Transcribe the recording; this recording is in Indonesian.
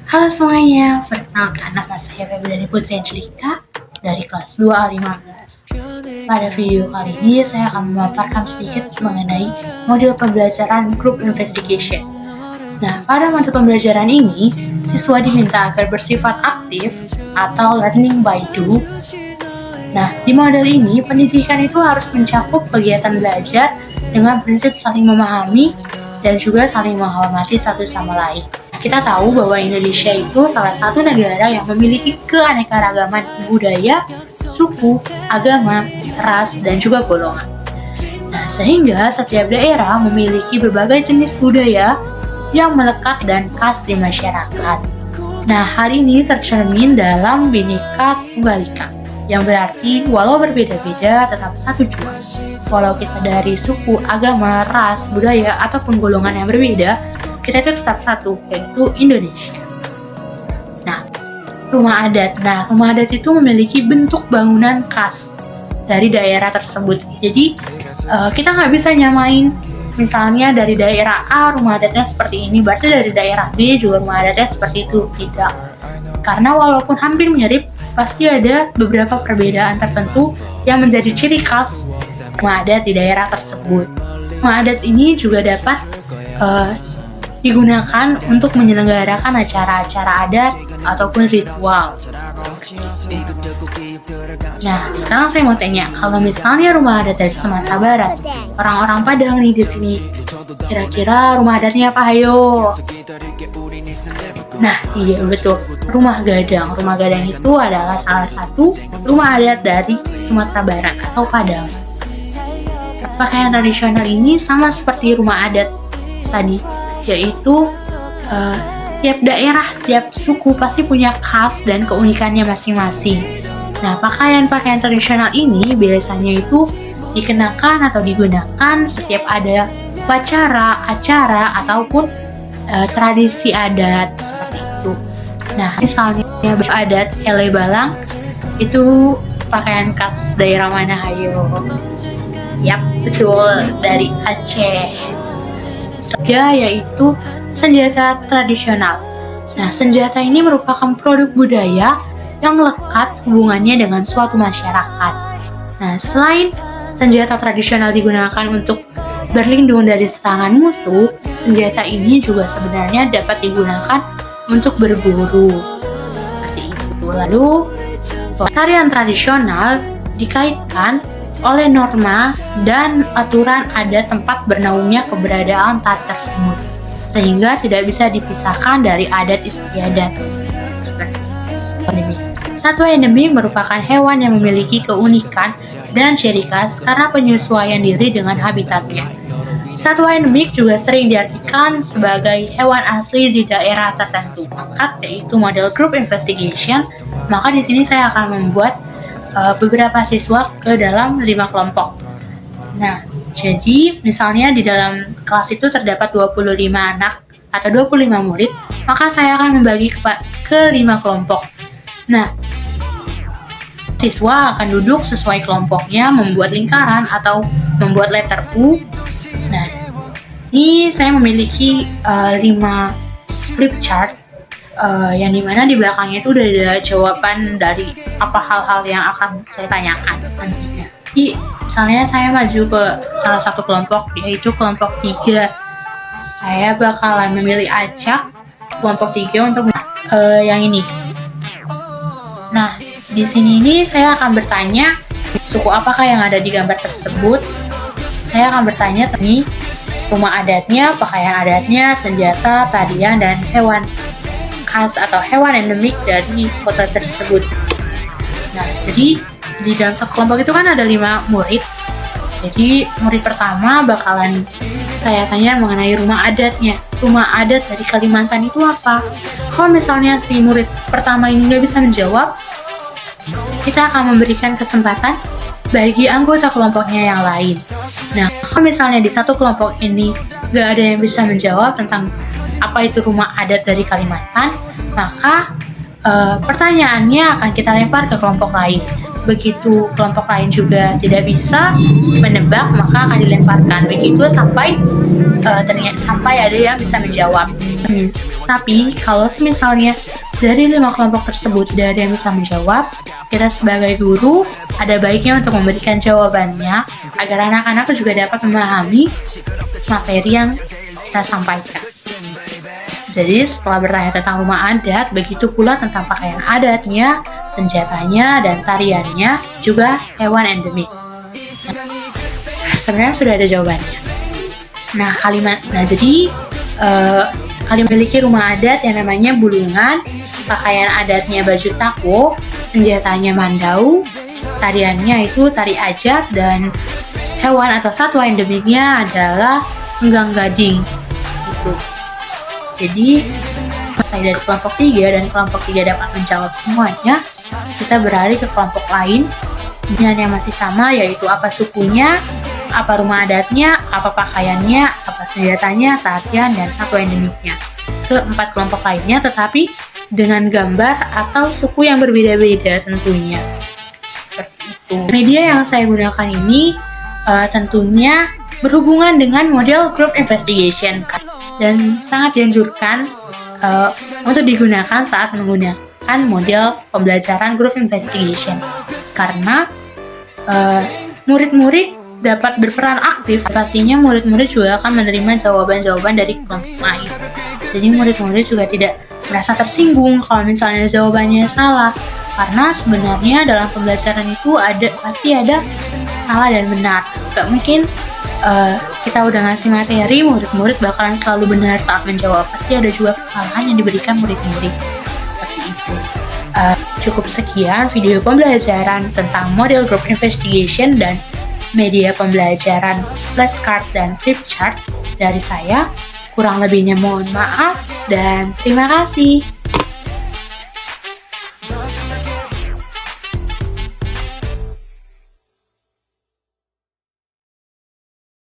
Halo semuanya, perkenalkan nama saya Febriani Putri Angelika dari kelas 2A15. Pada video kali ini saya akan memaparkan sedikit mengenai modul pembelajaran Group Investigation. Nah, pada modul pembelajaran ini, siswa diminta agar bersifat aktif atau learning by do. Nah, di model ini, pendidikan itu harus mencakup kegiatan belajar dengan prinsip saling memahami dan juga saling menghormati satu sama lain. Kita tahu bahwa Indonesia itu salah satu negara yang memiliki keanekaragaman budaya, suku, agama, ras, dan juga golongan. Nah, sehingga setiap daerah memiliki berbagai jenis budaya yang melekat dan khas di masyarakat. Nah, hal ini tercermin dalam Bhinneka Tunggal Ika, yang berarti walau berbeda-beda tetap satu jua. Walau kita dari suku, agama, ras, budaya, ataupun golongan yang berbeda, kita itu tetap satu, yaitu Indonesia. Nah, rumah adat. Nah, rumah adat itu memiliki bentuk bangunan khas dari daerah tersebut. Jadi, kita nggak bisa nyamain, misalnya dari daerah A rumah adatnya seperti ini, berarti dari daerah B juga rumah adatnya seperti itu. Tidak. Karena walaupun hampir mirip, pasti ada beberapa perbedaan tertentu yang menjadi ciri khas rumah adat di daerah tersebut. Rumah adat ini juga dapat digunakan untuk menyelenggarakan acara-acara adat ataupun ritual. Nah, sekarang saya mau tanya, kalau misalnya rumah adat dari Sumatera Barat, orang-orang Padang nih di sini, kira-kira rumah adatnya apa? Hayo. Nah, iya betul, rumah gadang. Rumah gadang itu adalah salah satu rumah adat dari Sumatera Barat atau Padang. Pakaian tradisional ini sama seperti rumah adat tadi, yaitu tiap daerah, tiap suku pasti punya khas dan keunikannya masing-masing. Nah, pakaian-pakaian tradisional ini biasanya itu dikenakan atau digunakan setiap ada upacara, acara, ataupun tradisi adat seperti itu. Nah, misalnya adat Ele Balang, itu pakaian khas daerah mana? Hayo. Yap, betul, dari Aceh. Yaitu senjata tradisional. Nah, senjata ini merupakan produk budaya yang melekat hubungannya dengan suatu masyarakat. Nah, selain senjata tradisional digunakan untuk berlindung dari serangan musuh, senjata ini juga sebenarnya dapat digunakan untuk berburu. Seperti itu. Lalu, tarian tradisional dikaitkan oleh norma dan aturan adat tempat bernaungnya keberadaan tari tersebut, sehingga tidak bisa dipisahkan dari adat istiadat. Satwa endemik merupakan hewan yang memiliki keunikan dan ciri khas karena penyesuaian diri dengan habitatnya. Satwa endemik juga sering diartikan sebagai hewan asli di daerah tertentu, yaitu model group investigation. Maka di sini saya akan membuat beberapa siswa ke dalam 5 kelompok. Nah, jadi misalnya di dalam kelas itu terdapat 25 anak atau 25 murid, maka saya akan membagi ke 5 kelompok. Nah, siswa akan duduk sesuai kelompoknya, membuat lingkaran atau membuat letter U. Nah, ini saya memiliki 5 flip chart, yang dimana di belakangnya itu udah ada jawaban dari apa hal-hal yang akan saya tanyakan nantinya. Jadi, misalnya saya maju ke salah satu kelompok, yaitu kelompok 3. Saya bakalan memilih acak kelompok 3 untuk yang ini. Nah, di sini ini saya akan bertanya suku apakah yang ada di gambar tersebut. Saya akan bertanya tentang rumah adatnya, pakaian adatnya, senjata, tarian, dan hewan khas atau hewan endemik dari kota tersebut. Nah, jadi di dalam satu kelompok itu kan ada 5 murid. Jadi murid pertama bakalan saya tanya mengenai rumah adatnya. Rumah adat dari Kalimantan itu apa? Kalau misalnya si murid pertama ini nggak bisa menjawab, kita akan memberikan kesempatan bagi anggota kelompoknya yang lain. Nah, kalau misalnya di satu kelompok ini nggak ada yang bisa menjawab tentang apa itu rumah adat dari Kalimantan, maka pertanyaannya akan kita lempar ke kelompok lain. begitu kelompok lain juga tidak bisa menebak, maka akan dilemparkan. Begitu sampai ternyata sampai ada yang bisa menjawab. Tapi kalau misalnya dari 5 kelompok tersebut tidak ada yang bisa menjawab, kita sebagai guru ada baiknya untuk memberikan jawabannya agar anak-anak juga dapat memahami materi yang kita sampaikan. Jadi setelah bertanya tentang rumah adat, begitu pula tentang pakaian adatnya, senjatanya, dan tariannya, juga hewan endemik. Sebenarnya sudah ada jawabannya. Nah, jadi kalian memiliki rumah adat yang namanya bulungan, pakaian adatnya baju tako, senjatanya mandau, tariannya itu tari ajat, dan hewan atau satwa endemiknya adalah enggang gading. Gitu. Jadi, selesai dari kelompok 3 dan kelompok 3 dapat menjawab semuanya, kita beralih ke kelompok lain dengan yang masih sama, yaitu apa sukunya, apa rumah adatnya, apa pakaiannya, apa senjatanya, tarian, dan satwa endemiknya. Keempat kelompok lainnya tetapi dengan gambar atau suku yang berbeda-beda tentunya. Seperti itu. Media yang saya gunakan ini tentunya berhubungan dengan model group investigation dan sangat dianjurkan untuk digunakan saat menggunakan model pembelajaran group investigation karena murid-murid dapat berperan aktif, pastinya murid-murid juga akan menerima jawaban-jawaban dari kelompok lain. Jadi murid-murid juga tidak merasa tersinggung kalau misalnya jawabannya salah, karena sebenarnya dalam pembelajaran itu pasti ada salah dan benar. Gak mungkin kita udah ngasih materi, murid-murid bakalan selalu benar saat menjawab. Pasti ada juga kesalahan yang diberikan murid-murid. Seperti itu. Cukup sekian video pembelajaran tentang model group investigation dan media pembelajaran flashcard dan flip chart dari saya. Kurang lebihnya mohon maaf dan terima kasih.